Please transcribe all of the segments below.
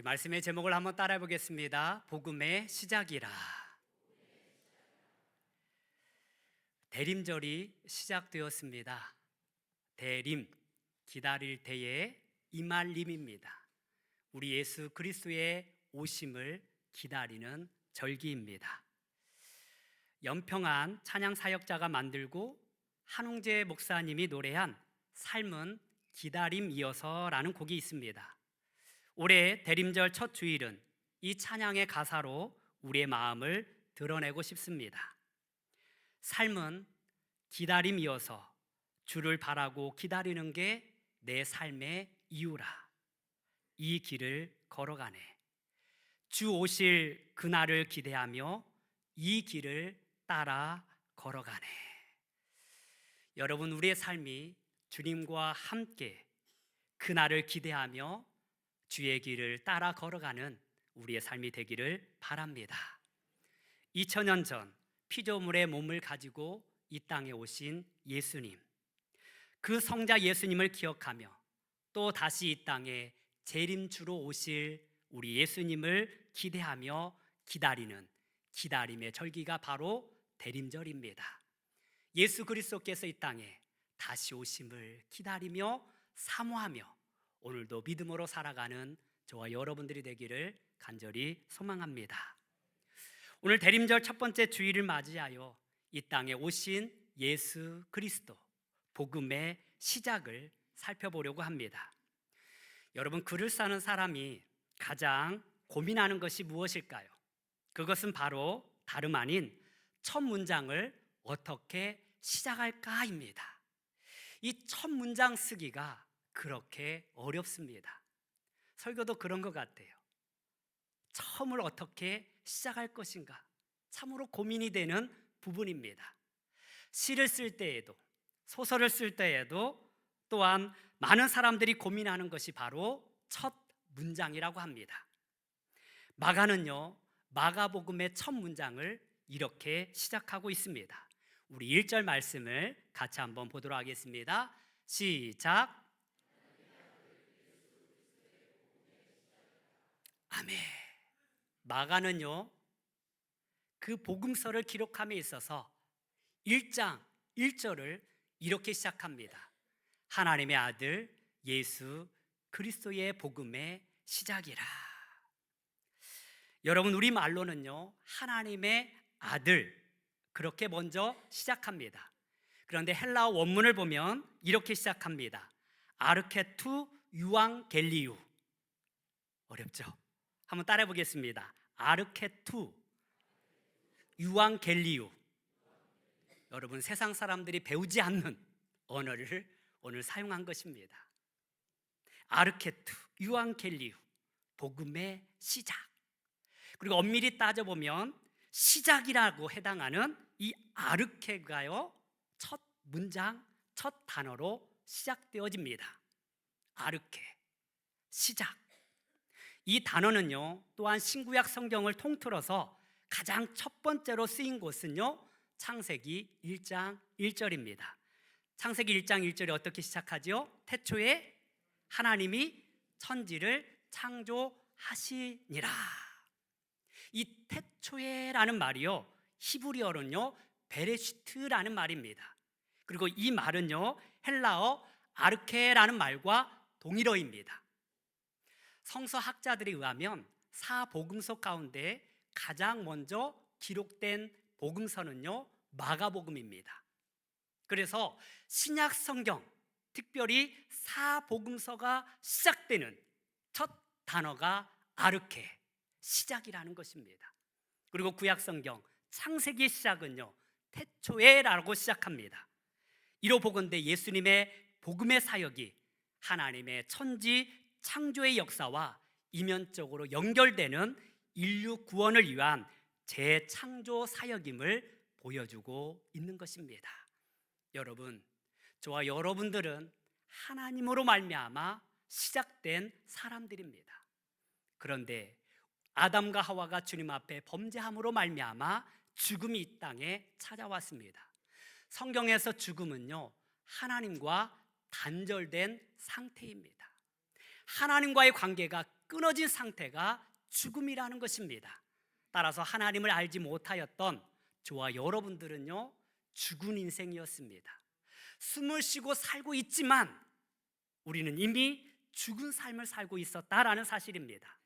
우리 말씀의 제목을 한번 따라해 보겠습니다. 복음의 시작이라. 대림절이 시작되었습니다. 대림, 기다릴 때의 이말림입니다. 우리 예수 그리스도의 오심을 기다리는 절기입니다. 연평안 찬양 사역자가 만들고 한웅재 목사님이 노래한 삶은 기다림이어서라는 곡이 있습니다. 올해 대림절 첫 주일은 이 찬양의 가사로 우리의 마음을 드러내고 싶습니다. 삶은 기다림이어서 주를 바라고 기다리는 게 내 삶의 이유라. 이 길을 걸어가네. 주 오실 그날을 기대하며 이 길을 따라 걸어가네. 여러분, 우리의 삶이 주님과 함께 그날을 기대하며 주의 길을 따라 걸어가는 우리의 삶이 되기를 바랍니다. 2000년 전 피조물의 몸을 가지고 이 땅에 오신 예수님, 그 성자 예수님을 기억하며 또 다시 이 땅에 재림주로 오실 우리 예수님을 기대하며 기다리는 기다림의 절기가 바로 대림절입니다. 예수 그리스도께서 이 땅에 다시 오심을 기다리며 사모하며 오늘도 믿음으로 살아가는 저와 여러분들이 되기를 간절히 소망합니다. 오늘 대림절 첫 번째 주일을 맞이하여 이 땅에 오신 예수 그리스도 복음의 시작을 살펴보려고 합니다. 여러분, 글을 쓰는 사람이 가장 고민하는 것이 무엇일까요? 그것은 바로 다름 아닌 첫 문장을 어떻게 시작할까입니다. 이 첫 문장 쓰기가 그렇게 어렵습니다. 설교도 그런 것 같아요. 처음을 어떻게 시작할 것인가 참으로 고민이 되는 부분입니다. 시를 쓸 때에도 소설을 쓸 때에도 또한 많은 사람들이 고민하는 것이 바로 첫 문장이라고 합니다. 마가는요, 마가복음의 첫 문장을 이렇게 시작하고 있습니다. 우리 1절 말씀을 같이 한번 보도록 하겠습니다. 시작. 아멘. 마가는요, 그 복음서를 기록함에 있어서 1장 1절을 이렇게 시작합니다. 하나님의 아들 예수 그리스도의 복음의 시작이라. 여러분, 우리 말로는요, 하나님의 아들 그렇게 먼저 시작합니다. 그런데 헬라어 원문을 보면 이렇게 시작합니다. 아르케투 유앙겔리우. 어렵죠? 한번 따라해 보겠습니다. 아르케투 유앙겔리우. 여러분, 세상 사람들이 배우지 않는 언어를 오늘 사용한 것입니다. 아르케투 유앙겔리우, 복음의 시작. 그리고 엄밀히 따져보면 시작이라고 해당하는 이 아르케가요, 첫 문장, 첫 단어로 시작되어집니다. 아르케, 시작. 이 단어는요, 또한 신구약 성경을 통틀어서 가장 첫 번째로 쓰인 곳은요, 창세기 1장 1절입니다. 창세기 1장 1절이 어떻게 시작하죠? 태초에 하나님이 천지를 창조하시니라. 이 태초에라는 말이요, 히브리어로는요 베레시트라는 말입니다. 그리고 이 말은요 헬라어 아르케라는 말과 동일어입니다. 성서학자들에 의하면 사복음서 가운데 가장 먼저 기록된 복음서는요 마가복음입니다. 그래서 신약 성경, 특별히 사복음서가 시작되는 첫 단어가 아르케, 시작이라는 것입니다. 그리고 구약 성경 창세기의 시작은요 태초에라고 시작합니다. 이로 보건대 예수님의 복음의 사역이 하나님의 천지 창조의 역사와 이면적으로 연결되는 인류 구원을 위한 재창조 사역임을 보여주고 있는 것입니다. 여러분, 저와 여러분들은 하나님으로 말미암아 시작된 사람들입니다. 그런데 아담과 하와가 주님 앞에 범죄함으로 말미암아 죽음이 이 땅에 찾아왔습니다. 성경에서 죽음은요 하나님과 단절된 상태입니다. 하나님과의 관계가 끊어진 상태가 죽음이라는 것입니다. 따라서 하나님을 알지 못하였던 저와 여러분들은요, 죽은 인생이었습니다. 숨을 쉬고 살고 있지만 우리는 이미 죽은 삶을 살고 있었다라는 사실입니다.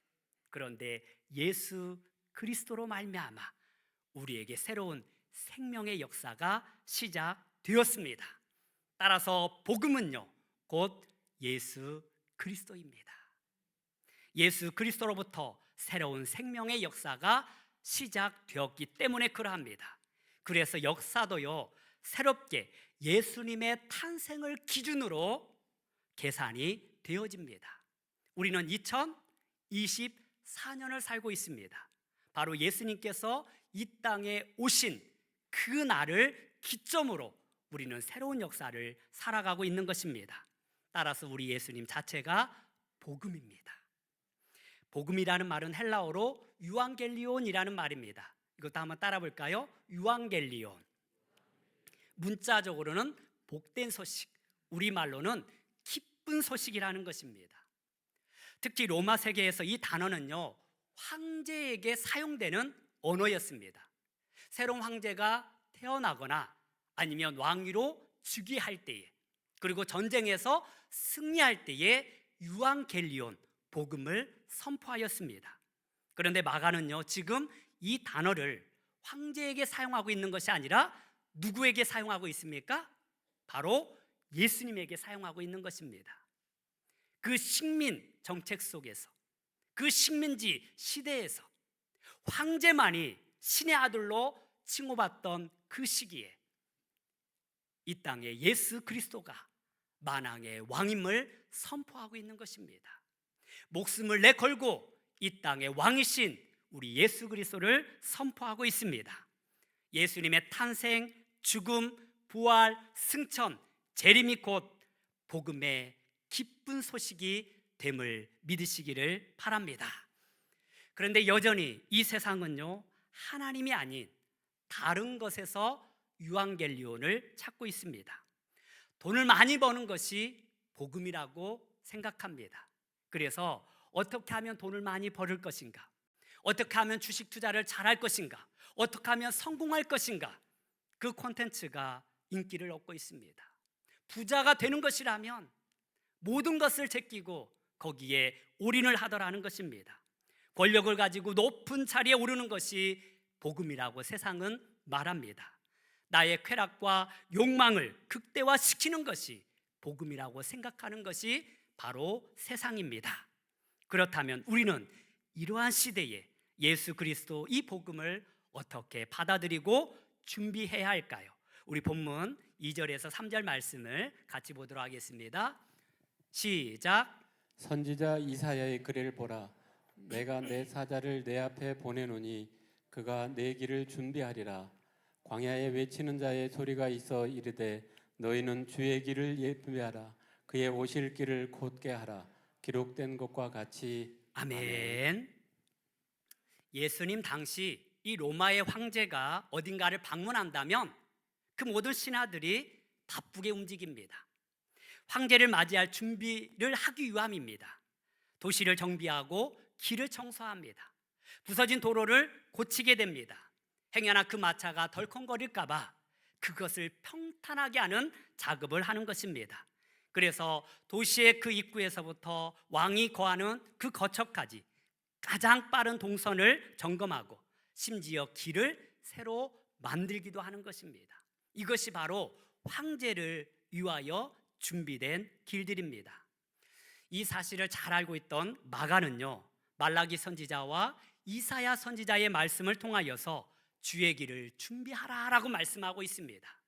그런데 예수 그리스도로 말미암아 우리에게 새로운 생명의 역사가 시작되었습니다. 따라서 복음은요, 곧 예수 그리스도입니다. 예수 그리스도로부터 새로운 생명의 역사가 시작되었기 때문에 그러합니다. 그래서 역사도요, 새롭게 예수님의 탄생을 기준으로 계산이 되어집니다. 우리는 2024년을 살고 있습니다. 바로 예수님께서 이 땅에 오신 그 날을 기점으로 우리는 새로운 역사를 살아가고 있는 것입니다. 따라서 우리 예수님 자체가 복음입니다. 복음이라는 말은 헬라어로 유앙겔리온이라는 말입니다. 이것도 한번 따라 볼까요? 유앙겔리온. 문자적으로는 복된 소식, 우리말로는 기쁜 소식이라는 것입니다. 특히 로마 세계에서 이 단어는요, 황제에게 사용되는 언어였습니다. 새로운 황제가 태어나거나 아니면 왕위로 즉위할 때에, 그리고 전쟁에서 승리할 때에 유앙겔리온, 복음을 선포하였습니다. 그런데 마가는요, 지금 이 단어를 황제에게 사용하고 있는 것이 아니라 누구에게 사용하고 있습니까? 바로 예수님에게 사용하고 있는 것입니다. 그 식민 정책 속에서, 그 식민지 시대에서 황제만이 신의 아들로 칭호받던 그 시기에 이 땅에 예수 그리스도가 만왕의 왕임을 선포하고 있는 것입니다. 목숨을 내걸고 이 땅의 왕이신 우리 예수 그리스도를 선포하고 있습니다. 예수님의 탄생, 죽음, 부활, 승천, 재림이 곧 복음의 기쁜 소식이 됨을 믿으시기를 바랍니다. 그런데 여전히 이 세상은요, 하나님이 아닌 다른 것에서 유앙겔리온을 찾고 있습니다. 돈을 많이 버는 것이 복음이라고 생각합니다. 그래서 어떻게 하면 돈을 많이 벌을 것인가? 어떻게 하면 주식 투자를 잘할 것인가? 어떻게 하면 성공할 것인가? 그 콘텐츠가 인기를 얻고 있습니다. 부자가 되는 것이라면 모든 것을 제끼고 거기에 올인을 하더라는 것입니다. 권력을 가지고 높은 자리에 오르는 것이 복음이라고 세상은 말합니다. 나의 쾌락과 욕망을 극대화시키는 것이 복음이라고 생각하는 것이 바로 세상입니다. 그렇다면 우리는 이러한 시대에 예수 그리스도 이 복음을 어떻게 받아들이고 준비해야 할까요? 우리 본문 2절에서 3절 말씀을 같이 보도록 하겠습니다. 시작. 선지자 이사야의 글을 보라. 내가 내 사자를 내 앞에 보내노니 그가 내 길을 준비하리라. 광야에 외치는 자의 소리가 있어 이르되 너희는 주의 길을 예비하라. 그의 오실 길을 곧게 하라. 기록된 것과 같이. 아멘. 예수님 당시 이 로마의 황제가 어딘가를 방문한다면 그 모든 신하들이 바쁘게 움직입니다. 황제를 맞이할 준비를 하기 위함입니다. 도시를 정비하고 길을 청소합니다. 부서진 도로를 고치게 됩니다. 행여나 그 마차가 덜컹거릴까 봐 그것을 평탄하게 하는 작업을 하는 것입니다. 그래서 도시의 그 입구에서부터 왕이 거하는 그 거처까지 가장 빠른 동선을 점검하고 심지어 길을 새로 만들기도 하는 것입니다. 이것이 바로 황제를 위하여 준비된 길들입니다. 이 사실을 잘 알고 있던 마가는요, 말라기 선지자와 이사야 선지자의 말씀을 통하여서 주의 길을 준비하라라고 말씀하고 있습니다.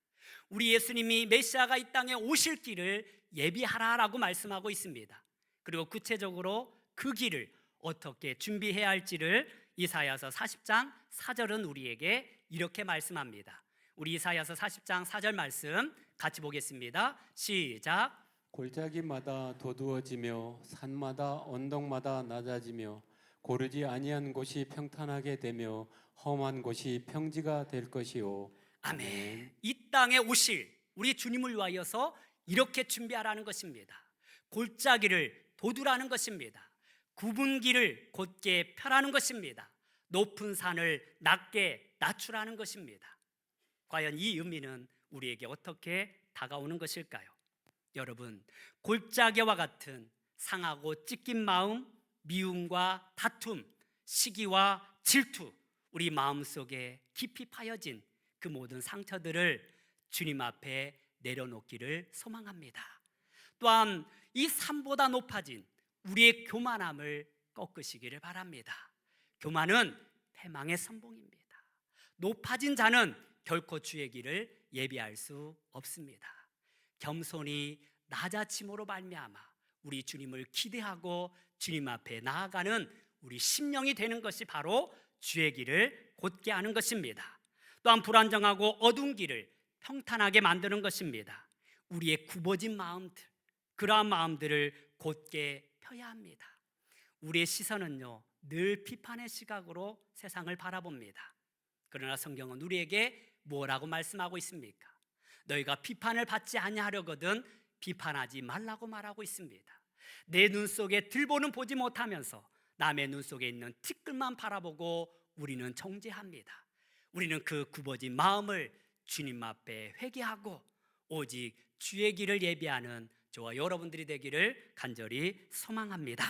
우리 예수님이 메시아가 이 땅에 오실 길을 예비하라라고 말씀하고 있습니다. 그리고 구체적으로 그 길을 어떻게 준비해야 할지를 이사야서 40장 4절은 우리에게 이렇게 말씀합니다. 우리 이사야서 40장 4절 말씀 같이 보겠습니다. 시작. 골짜기마다 도두어지며 산마다 언덕마다 낮아지며 고르지 아니한 곳이 평탄하게 되며 험한 곳이 평지가 될 것이요. 아멘. 이 땅에 오실 우리 주님을 위하여서 이렇게 준비하라는 것입니다. 골짜기를 도두라는 것입니다. 굽은 길을 곧게 펴라는 것입니다. 높은 산을 낮게 낮추라는 것입니다. 과연 이 의미는 우리에게 어떻게 다가오는 것일까요? 여러분, 골짜기와 같은 상하고 찢긴 마음, 미움과 다툼, 시기와 질투, 우리 마음속에 깊이 파여진 그 모든 상처들을 주님 앞에 내려놓기를 소망합니다. 또한 이 산보다 높아진 우리의 교만함을 꺾으시기를 바랍니다. 교만은 패망의 선봉입니다. 높아진 자는 결코 주의 길을 예비할 수 없습니다. 겸손히 낮아짐으로 말미암아 우리 주님을 기대하고 주님 앞에 나아가는 우리 심령이 되는 것이 바로 주의 길을 곧게 하는 것입니다. 또한 불안정하고 어두운 길을 평탄하게 만드는 것입니다. 우리의 굽어진 마음들, 그러한 마음들을 곧게 펴야 합니다. 우리의 시선은요, 늘 비판의 시각으로 세상을 바라봅니다. 그러나 성경은 우리에게 뭐라고 말씀하고 있습니까? 너희가 비판을 받지 아니하려거든 비판하지 말라고 말하고 있습니다. 내 눈 속에 들보는 보지 못하면서 남의 눈 속에 있는 티끌만 바라보고 우리는 정죄합니다. 우리는 그 굽어진 마음을 주님 앞에 회개하고 오직 주의 길을 예비하는 저와 여러분들이 되기를 간절히 소망합니다.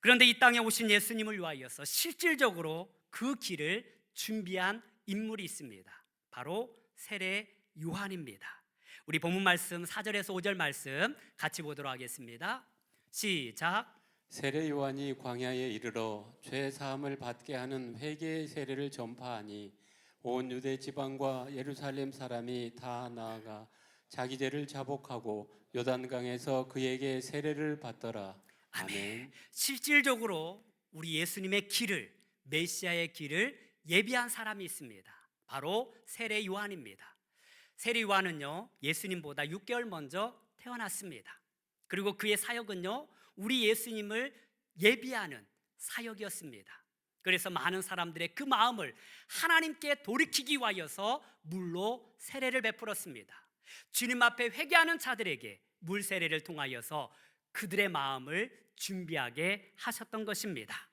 그런데 이 땅에 오신 예수님을 위하여서 실질적으로 그 길을 준비한 인물이 있습니다. 바로 세례 요한입니다. 우리 본문 말씀 4절에서 5절 말씀 같이 보도록 하겠습니다. 시작. 세례 요한이 광야에 이르러 죄 사함을 받게 하는 회개의 세례를 전파하니 온 유대 지방과 예루살렘 사람이 다 나아가 자기 죄를 자복하고 요단강에서 그에게 세례를 받더라. 아멘. 실질적으로 우리 예수님의 길을, 메시아의 길을 예비한 사람이 있습니다. 바로 세례 요한입니다. 세례 요한은요, 예수님보다 6개월 먼저 태어났습니다. 그리고 그의 사역은요, 우리 예수님을 예비하는 사역이었습니다. 그래서 많은 사람들의 그 마음을 하나님께 돌이키기 위하여서 물로 세례를 베풀었습니다. 주님 앞에 회개하는 자들에게 물 세례를 통하여서 그들의 마음을 준비하게 하셨던 것입니다.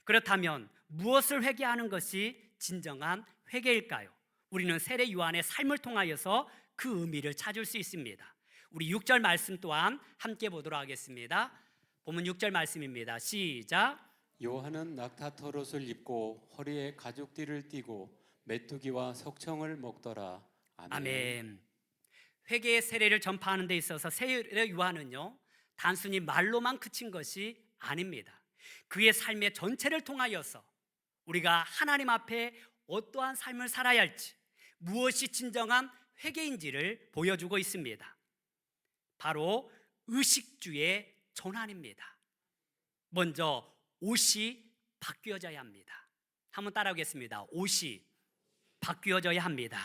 그렇다면 무엇을 회개하는 것이 진정한 회개일까요? 우리는 세례 요한의 삶을 통하여서 그 의미를 찾을 수 있습니다. 우리 6절 말씀 또한 함께 보도록 하겠습니다. 본문 6절 말씀입니다. 시작. 요한은 낙타털옷을 입고 허리에 가죽띠를 띠고 메뚜기와 석청을 먹더라. 아멘. 아멘. 회개의 세례를 전파하는 데 있어서 세례 요한은요, 단순히 말로만 그친 것이 아닙니다. 그의 삶의 전체를 통하여서 우리가 하나님 앞에 어떠한 삶을 살아야 할지, 무엇이 진정한 회개인지를 보여주고 있습니다. 바로 의식주의 전환입니다. 먼저 옷이 바뀌어져야 합니다. 한번 따라하겠습니다. 옷이 바뀌어져야 합니다.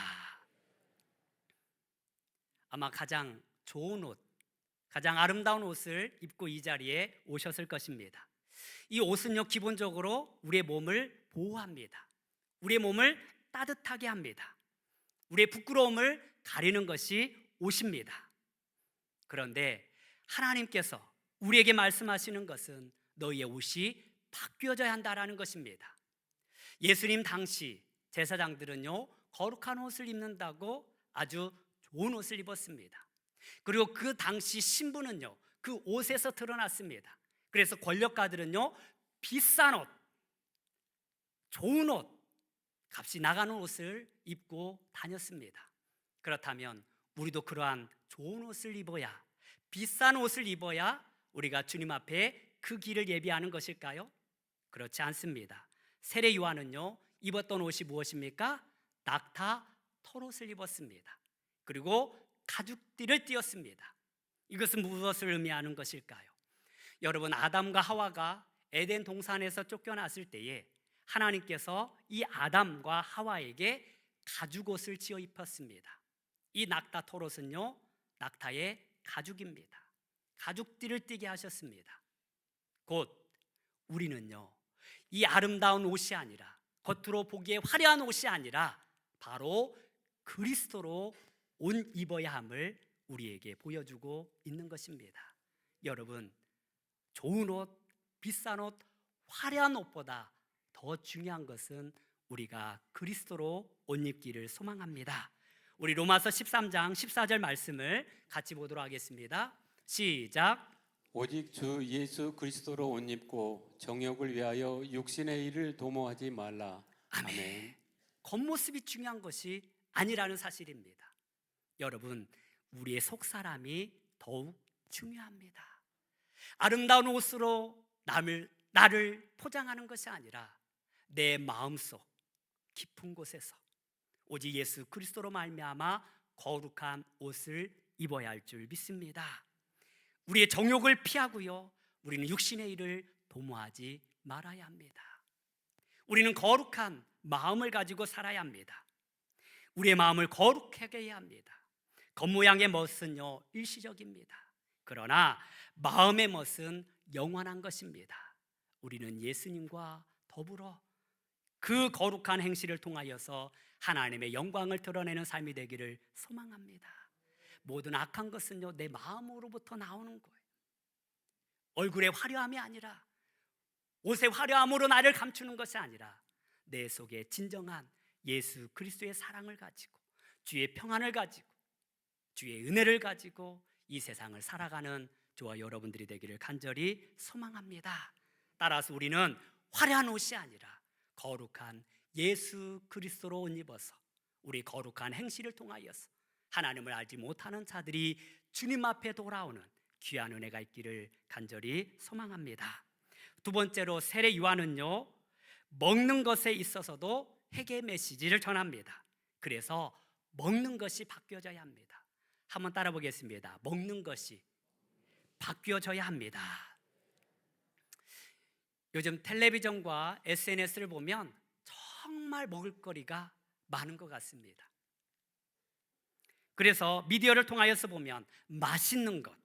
아마 가장 좋은 옷, 가장 아름다운 옷을 입고 이 자리에 오셨을 것입니다. 이 옷은요, 기본적으로 우리의 몸을 보호합니다. 우리의 몸을 따뜻하게 합니다. 우리의 부끄러움을 가리는 것이 옷입니다. 그런데 하나님께서 우리에게 말씀하시는 것은 너희의 옷이 바뀌어져야 한다라는 것입니다. 예수님 당시 제사장들은요, 거룩한 옷을 입는다고 아주 좋은 옷을 입었습니다. 그리고 그 당시 신분은요, 그 옷에서 드러났습니다. 그래서 권력가들은요, 비싼 옷, 좋은 옷, 값이 나가는 옷을 입고 다녔습니다. 그렇다면 우리도 그러한 좋은 옷을 입어야, 비싼 옷을 입어야 우리가 주님 앞에 그 길을 예비하는 것일까요? 그렇지 않습니다. 세례 요한은요, 입었던 옷이 무엇입니까? 낙타 털옷을 입었습니다. 그리고 가죽띠를 띠었습니다. 이것은 무엇을 의미하는 것일까요? 여러분, 아담과 하와가 에덴 동산에서 쫓겨났을 때에 하나님께서 이 아담과 하와에게 가죽옷을 지어 입혔습니다. 이 낙타 털옷은요, 낙타의 가죽입니다. 가죽띠를 띠게 하셨습니다. 곧 우리는요, 이 아름다운 옷이 아니라, 겉으로 보기에 화려한 옷이 아니라 바로 그리스도로 옷 입어야 함을 우리에게 보여주고 있는 것입니다. 여러분, 좋은 옷, 비싼 옷, 화려한 옷보다 더 중요한 것은 우리가 그리스도로 옷 입기를 소망합니다. 우리 로마서 13장 14절 말씀을 같이 보도록 하겠습니다. 시작. 오직 주 예수 그리스도로 옷 입고 정욕을 위하여 육신의 일을 도모하지 말라. 아멘. 겉모습이 중요한 것이 아니라는 사실입니다. 여러분, 우리의 속사람이 더욱 중요합니다. 아름다운 옷으로 나를 포장하는 것이 아니라 내 마음속 깊은 곳에서 오직 예수 그리스도로 말미암아 거룩한 옷을 입어야 할 줄 믿습니다. 우리의 정욕을 피하고요, 우리는 육신의 일을 도모하지 말아야 합니다. 우리는 거룩한 마음을 가지고 살아야 합니다. 우리의 마음을 거룩하게 해야 합니다. 겉모양의 멋은요, 일시적입니다. 그러나 마음의 멋은 영원한 것입니다. 우리는 예수님과 더불어 그 거룩한 행실을 통하여서 하나님의 영광을 드러내는 삶이 되기를 소망합니다. 모든 악한 것은요, 내 마음으로부터 나오는 거예요. 얼굴의 화려함이 아니라, 옷의 화려함으로 나를 감추는 것이 아니라 내 속에 진정한 예수 그리스도의 사랑을 가지고, 주의 평안을 가지고, 주의 은혜를 가지고 이 세상을 살아가는 저와 여러분들이 되기를 간절히 소망합니다. 따라서 우리는 화려한 옷이 아니라 거룩한 예수 그리스도로 옷 입어서 우리 거룩한 행실을 통하여서 하나님을 알지 못하는 자들이 주님 앞에 돌아오는 귀한 은혜가 있기를 간절히 소망합니다. 두 번째로 세례 요한은요, 먹는 것에 있어서도 회개 메시지를 전합니다. 그래서 먹는 것이 바뀌어져야 합니다. 한번 따라 보겠습니다. 먹는 것이 바뀌어져야 합니다. 요즘 텔레비전과 SNS를 보면 정말 먹을거리가 많은 것 같습니다. 그래서 미디어를 통하여서 보면 맛있는 것,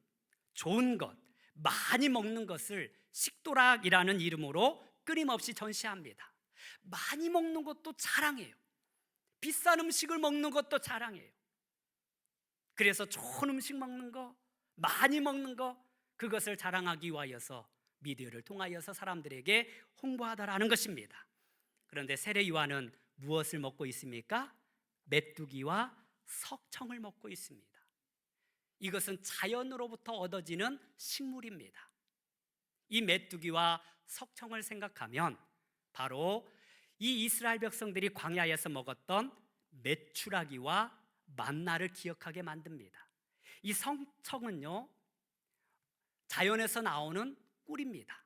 좋은 것, 많이 먹는 것을 식도락이라는 이름으로 끊임없이 전시합니다. 많이 먹는 것도 자랑해요. 비싼 음식을 먹는 것도 자랑해요. 그래서 좋은 음식 먹는 거, 많이 먹는 거, 그것을 자랑하기 위하여서 미디어를 통하여서 사람들에게 홍보하더라는 것입니다. 그런데 세례 요한은 무엇을 먹고 있습니까? 메뚜기와 석청을 먹고 있습니다. 이것은 자연으로부터 얻어지는 식물입니다. 이 메뚜기와 석청을 생각하면 바로 이 이스라엘 백성들이 광야에서 먹었던 메추라기와 만나를 기억하게 만듭니다. 이 석청은요, 자연에서 나오는 꿀입니다.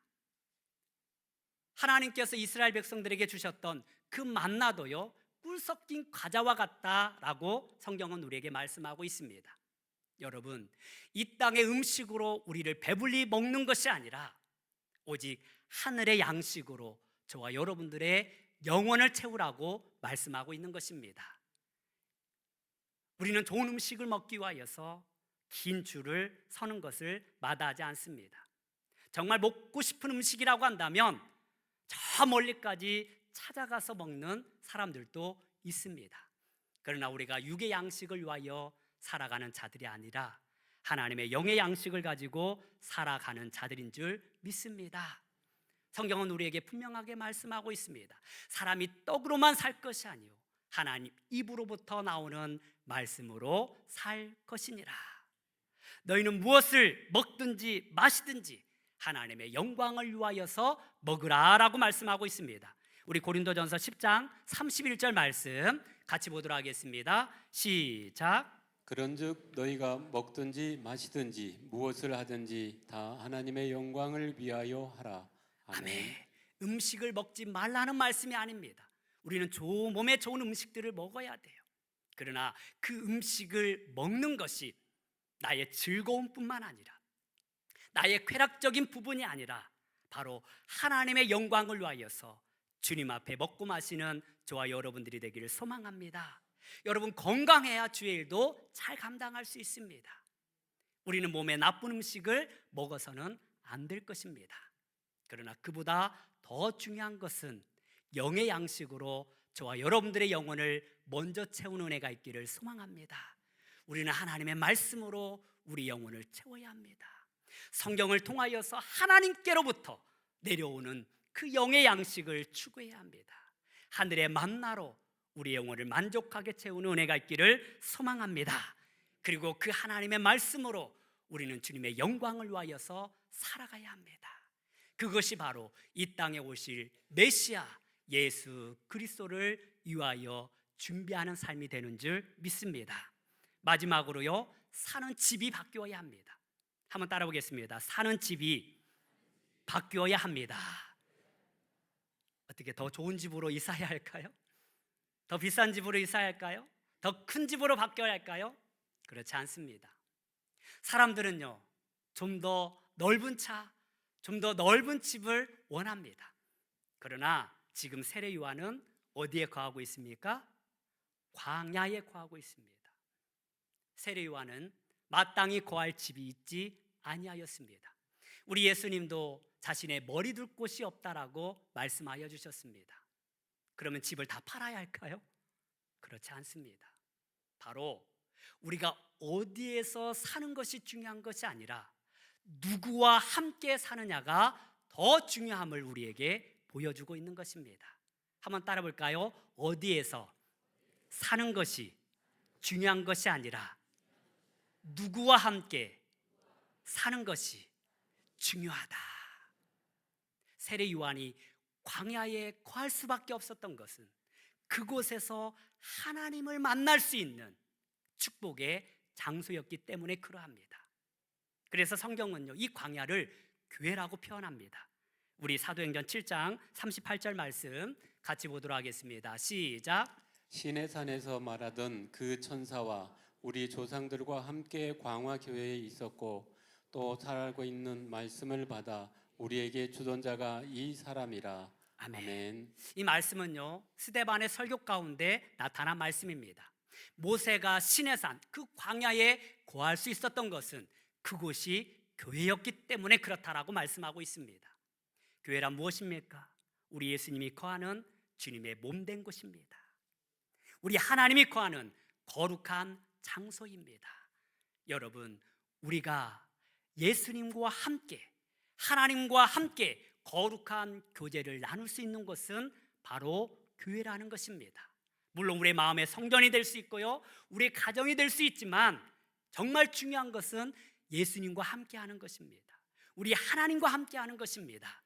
하나님께서 이스라엘 백성들에게 주셨던 그 만나도요, 꿀 섞인 과자와 같다라고 성경은 우리에게 말씀하고 있습니다. 여러분, 이 땅의 음식으로 우리를 배불리 먹는 것이 아니라 오직 하늘의 양식으로 저와 여러분들의 영혼을 채우라고 말씀하고 있는 것입니다. 우리는 좋은 음식을 먹기 위하여서 긴 줄을 서는 것을 마다하지 않습니다. 정말 먹고 싶은 음식이라고 한다면 저 멀리까지 찾아가서 먹는 사람들도 있습니다. 그러나 우리가 육의 양식을 위하여 살아가는 자들이 아니라 하나님의 영의 양식을 가지고 살아가는 자들인 줄 믿습니다. 성경은 우리에게 분명하게 말씀하고 있습니다. 사람이 떡으로만 살 것이 아니요 하나님 입으로부터 나오는 말씀으로 살 것이니라. 너희는 무엇을 먹든지 마시든지 하나님의 영광을 위하여서 먹으라라고 말씀하고 있습니다. 우리 고린도전서 10장 31절 말씀 같이 보도록 하겠습니다. 시작. 그런즉 너희가 먹든지 마시든지 무엇을 하든지 다 하나님의 영광을 위하여 하라. 아멘. 음식을 먹지 말라는 말씀이 아닙니다. 우리는 몸에 좋은 음식들을 먹어야 돼요. 그러나 그 음식을 먹는 것이 나의 즐거움뿐만 아니라 나의 쾌락적인 부분이 아니라 바로 하나님의 영광을 위하여서 주님 앞에 먹고 마시는 저와 여러분들이 되기를 소망합니다. 여러분, 건강해야 주의 일도 잘 감당할 수 있습니다. 우리는 몸에 나쁜 음식을 먹어서는 안 될 것입니다. 그러나 그보다 더 중요한 것은 영의 양식으로 저와 여러분들의 영혼을 먼저 채우는 은혜가 있기를 소망합니다. 우리는 하나님의 말씀으로 우리 영혼을 채워야 합니다. 성경을 통하여서 하나님께로부터 내려오는 그 영의 양식을 추구해야 합니다. 하늘의 만나로 우리 영혼을 만족하게 채우는 은혜가 있기를 소망합니다. 그리고 그 하나님의 말씀으로 우리는 주님의 영광을 위하여서 살아가야 합니다. 그것이 바로 이 땅에 오실 메시아 예수 그리스도를 위하여 준비하는 삶이 되는 줄 믿습니다. 마지막으로요, 사는 집이 바뀌어야 합니다. 한번 따라 보겠습니다. 사는 집이 바뀌어야 합니다. 어떻게 더 좋은 집으로 이사해야 할까요? 더 비싼 집으로 이사해야 할까요? 더 큰 집으로 바뀌어야 할까요? 그렇지 않습니다. 사람들은요, 좀 더 넓은 차, 좀 더 넓은 집을 원합니다. 그러나 지금 세례 요한은 어디에 거하고 있습니까? 광야에 거하고 있습니다. 세례 요한은 마땅히 거할 집이 있지 아니하였습니다. 우리 예수님도 자신의 머리 둘 곳이 없다라고 말씀하여 주셨습니다. 그러면 집을 다 팔아야 할까요? 그렇지 않습니다. 바로 우리가 어디에서 사는 것이 중요한 것이 아니라 누구와 함께 사느냐가 더 중요함을 우리에게 보여주고 있는 것입니다. 한번 따라 볼까요? 어디에서 사는 것이 중요한 것이 아니라 누구와 함께 사는 것이 중요하다. 세례 요한이 광야에 거할 수밖에 없었던 것은 그곳에서 하나님을 만날 수 있는 축복의 장소였기 때문에 그러합니다. 그래서 성경은요, 이 광야를 교회라고 표현합니다. 우리 사도행전 7장 38절 말씀 같이 보도록 하겠습니다. 시작. 시내산에서 말하던 그 천사와 우리 조상들과 함께 광화 교회에 있었고 또 살고 있는 말씀을 받아 우리에게 주던 자가 이 사람이라. 아멘. 아멘. 이 말씀은요, 스데반의 설교 가운데 나타난 말씀입니다. 모세가 시내산 그 광야에 거할 수 있었던 것은 그곳이 교회였기 때문에 그렇다라고 말씀하고 있습니다. 교회란 무엇입니까? 우리 예수님이 거하는 주님의 몸된 곳입니다. 우리 하나님이 거하는 거룩한 장소입니다. 여러분, 우리가 예수님과 함께 하나님과 함께 거룩한 교제를 나눌 수 있는 것은 바로 교회라는 것입니다. 물론 우리의 마음의 성전이 될 수 있고요, 우리의 가정이 될 수 있지만 정말 중요한 것은 예수님과 함께하는 것입니다. 우리 하나님과 함께하는 것입니다.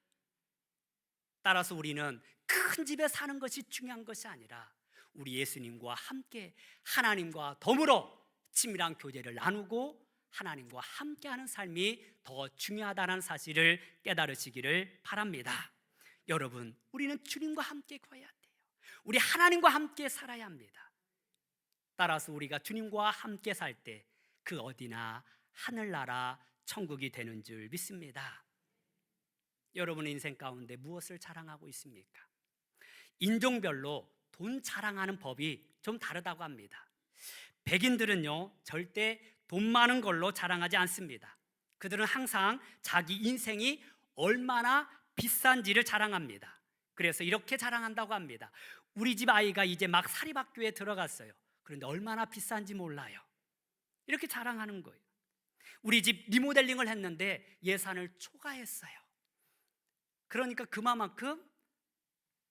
따라서 우리는 큰 집에 사는 것이 중요한 것이 아니라 우리 예수님과 함께 하나님과 더불어 친밀한 교제를 나누고 하나님과 함께하는 삶이 더 중요하다는 사실을 깨달으시기를 바랍니다. 여러분, 우리는 주님과 함께 거해야 돼요. 우리 하나님과 함께 살아야 합니다. 따라서 우리가 주님과 함께 살 때 그 어디나 하늘나라 천국이 되는 줄 믿습니다. 여러분의 인생 가운데 무엇을 자랑하고 있습니까? 인종별로 돈 자랑하는 법이 좀 다르다고 합니다. 백인들은요, 절대 돈 많은 걸로 자랑하지 않습니다. 그들은 항상 자기 인생이 얼마나 비싼지를 자랑합니다. 그래서 이렇게 자랑한다고 합니다. 우리 집 아이가 이제 막 사립학교에 들어갔어요. 그런데 얼마나 비싼지 몰라요. 이렇게 자랑하는 거예요. 우리 집 리모델링을 했는데 예산을 초과했어요. 그러니까 그만큼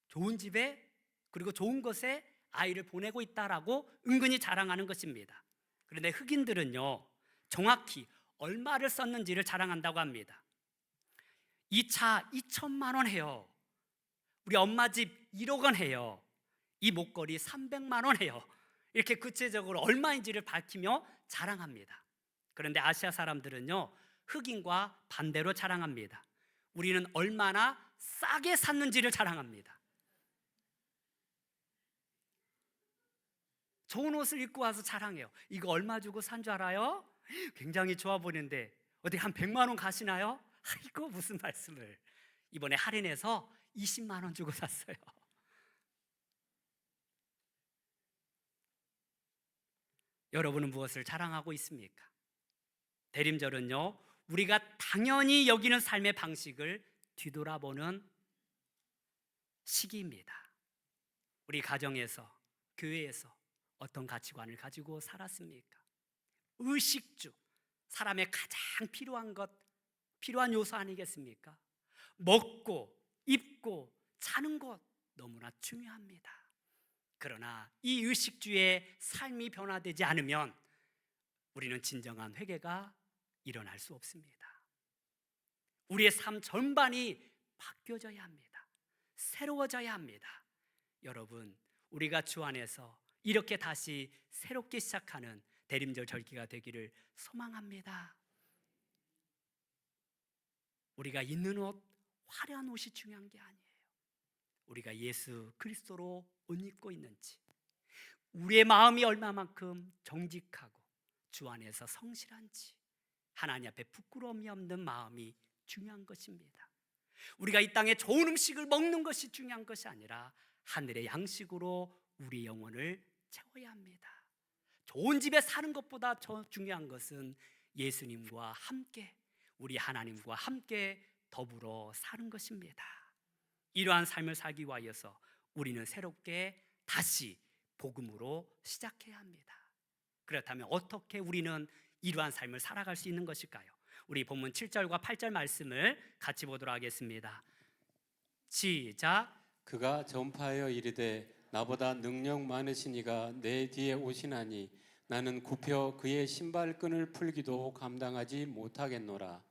좋은 집에 그리고 좋은 곳에 아이를 보내고 있다라고 은근히 자랑하는 것입니다. 그런데 흑인들은요, 정확히 얼마를 썼는지를 자랑한다고 합니다. 이 차 2천만 원 해요. 우리 엄마 집 1억 원 해요. 이 목걸이 300만 원 해요. 이렇게 구체적으로 얼마인지를 밝히며 자랑합니다. 그런데 아시아 사람들은요, 흑인과 반대로 자랑합니다. 우리는 얼마나 싸게 샀는지를 자랑합니다. 좋은 옷을 입고 와서 자랑해요. 이거 얼마 주고 산 줄 알아요? 굉장히 좋아 보이는데 어디 한 100만 원 가시나요? 아이고, 무슨 말씀을. 이번에 할인해서 20만 원 주고 샀어요. 여러분은 무엇을 자랑하고 있습니까? 대림절은요, 우리가 당연히 여기는 삶의 방식을 뒤돌아보는 시기입니다. 우리 가정에서, 교회에서 어떤 가치관을 가지고 살았습니까? 의식주, 사람의 가장 필요한 요소 아니겠습니까? 먹고 입고 자는 것 너무나 중요합니다. 그러나 이 의식주의 삶이 변화되지 않으면 우리는 진정한 회개가 일어날 수 없습니다. 우리의 삶 전반이 바뀌어져야 합니다. 새로워져야 합니다. 여러분, 우리가 주 안에서 이렇게 다시 새롭게 시작하는 대림절 절기가 되기를 소망합니다. 우리가 입는 옷, 화려한 옷이 중요한 게 아니에요. 우리가 예수 그리스도로 옷 입고 있는지, 우리의 마음이 얼마만큼 정직하고 주 안에서 성실한지, 하나님 앞에 부끄러움이 없는 마음이 중요한 것입니다. 우리가 이 땅에 좋은 음식을 먹는 것이 중요한 것이 아니라 하늘의 양식으로 우리 영혼을 채워야 합니다. 좋은 집에 사는 것보다 더 중요한 것은 예수님과 함께, 우리 하나님과 함께 더불어 사는 것입니다. 이러한 삶을 살기 위하여서 우리는 새롭게 다시 복음으로 시작해야 합니다. 그렇다면 어떻게 우리는 이러한 삶을 살아갈 수 있는 것일까요? 우리 본문 7절과 8절 말씀을 같이 보도록 하겠습니다. 시작. 그가 전파하여 이르되 나보다 능력 많으신 이가 내 뒤에 오시나니 나는 굽혀 그의 신발끈을 풀기도 감당하지 못하겠노라.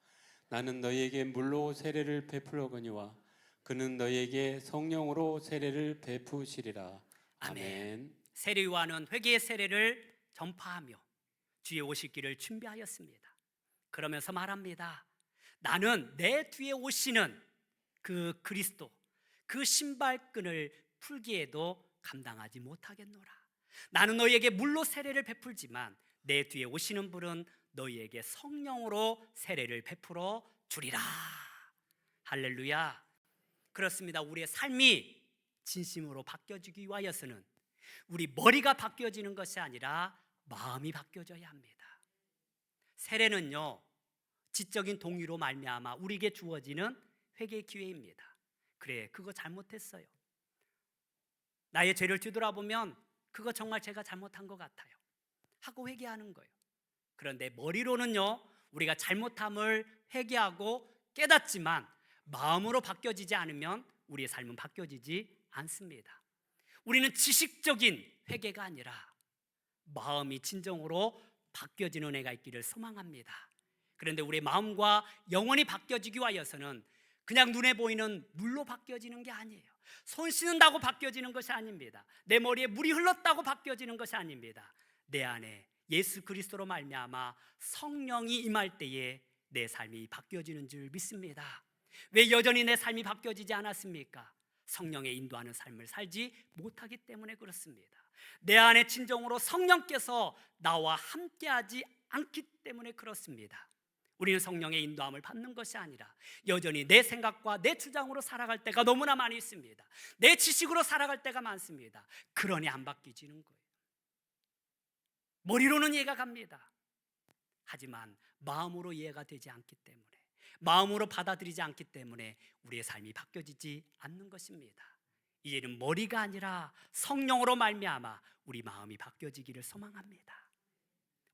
나는 너희에게 물로 세례를 베풀거니와 그는 너희에게 성령으로 세례를 베푸시리라. 아멘. 세례 요한은 회개의 세례를 전파하며 주의 오실 길을 준비하였습니다. 그러면서 말합니다. 나는 내 뒤에 오시는 그 그리스도, 그 신발끈을 풀기에도 감당하지 못하겠노라. 나는 너희에게 물로 세례를 베풀지만 내 뒤에 오시는 분은 너희에게 성령으로 세례를 베풀어 주리라. 할렐루야. 그렇습니다. 우리의 삶이 진심으로 바뀌어지기 위하여서는 우리 머리가 바뀌어지는 것이 아니라 마음이 바뀌어져야 합니다. 세례는요, 지적인 동의로 말미암아 우리에게 주어지는 회개의 기회입니다. 그래, 그거 잘못했어요. 나의 죄를 뒤돌아보면 그거 정말 제가 잘못한 것 같아요 하고 회개하는 거예요. 그런데 머리로는요, 우리가 잘못함을 회개하고 깨닫지만 마음으로 바뀌어지지 않으면 우리의 삶은 바뀌어지지 않습니다. 우리는 지식적인 회개가 아니라 마음이 진정으로 바뀌어지는 은혜가 있기를 소망합니다. 그런데 우리의 마음과 영혼이 바뀌어지기 위하여서는 그냥 눈에 보이는 물로 바뀌어지는 게 아니에요. 손 씻는다고 바뀌어지는 것이 아닙니다. 내 머리에 물이 흘렀다고 바뀌어지는 것이 아닙니다. 내 안에 예수 그리스도로 말미암아 성령이 임할 때에 내 삶이 바뀌어지는 줄 믿습니다. 왜 여전히 내 삶이 바뀌어지지 않았습니까? 성령의 인도하는 삶을 살지 못하기 때문에 그렇습니다. 내 안에 진정으로 성령께서 나와 함께하지 않기 때문에 그렇습니다. 우리는 성령의 인도함을 받는 것이 아니라 여전히 내 생각과 내 주장으로 살아갈 때가 너무나 많이 있습니다. 내 지식으로 살아갈 때가 많습니다. 그러니 안 바뀌지는 거예요. 머리로는 이해가 갑니다. 하지만 마음으로 이해가 되지 않기 때문에, 마음으로 받아들이지 않기 때문에 우리의 삶이 바뀌어지지 않는 것입니다. 이제는 머리가 아니라 성령으로 말미암아 우리 마음이 바뀌어지기를 소망합니다.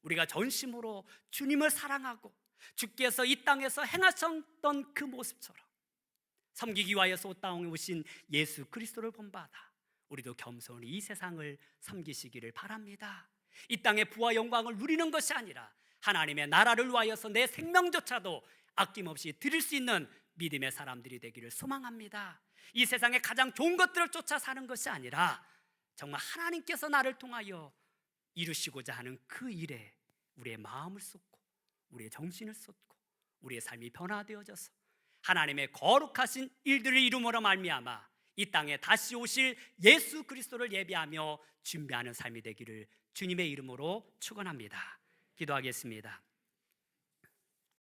우리가 전심으로 주님을 사랑하고 주께서 이 땅에서 행하셨던 그 모습처럼 섬기기 위하여서 이 땅에 오신 예수 그리스도를 본받아 우리도 겸손히 이 세상을 섬기시기를 바랍니다. 이 땅의 부와 영광을 누리는 것이 아니라 하나님의 나라를 위하여서 내 생명조차도 아낌없이 드릴 수 있는 믿음의 사람들이 되기를 소망합니다. 이 세상에 가장 좋은 것들을 쫓아 사는 것이 아니라 정말 하나님께서 나를 통하여 이루시고자 하는 그 일에 우리의 마음을 쏟고 우리의 정신을 쏟고 우리의 삶이 변화되어져서 하나님의 거룩하신 일들을 이루므로 말미암아 이 땅에 다시 오실 예수 그리스도를 예비하며 준비하는 삶이 되기를 주님의 이름으로 축원합니다. 기도하겠습니다.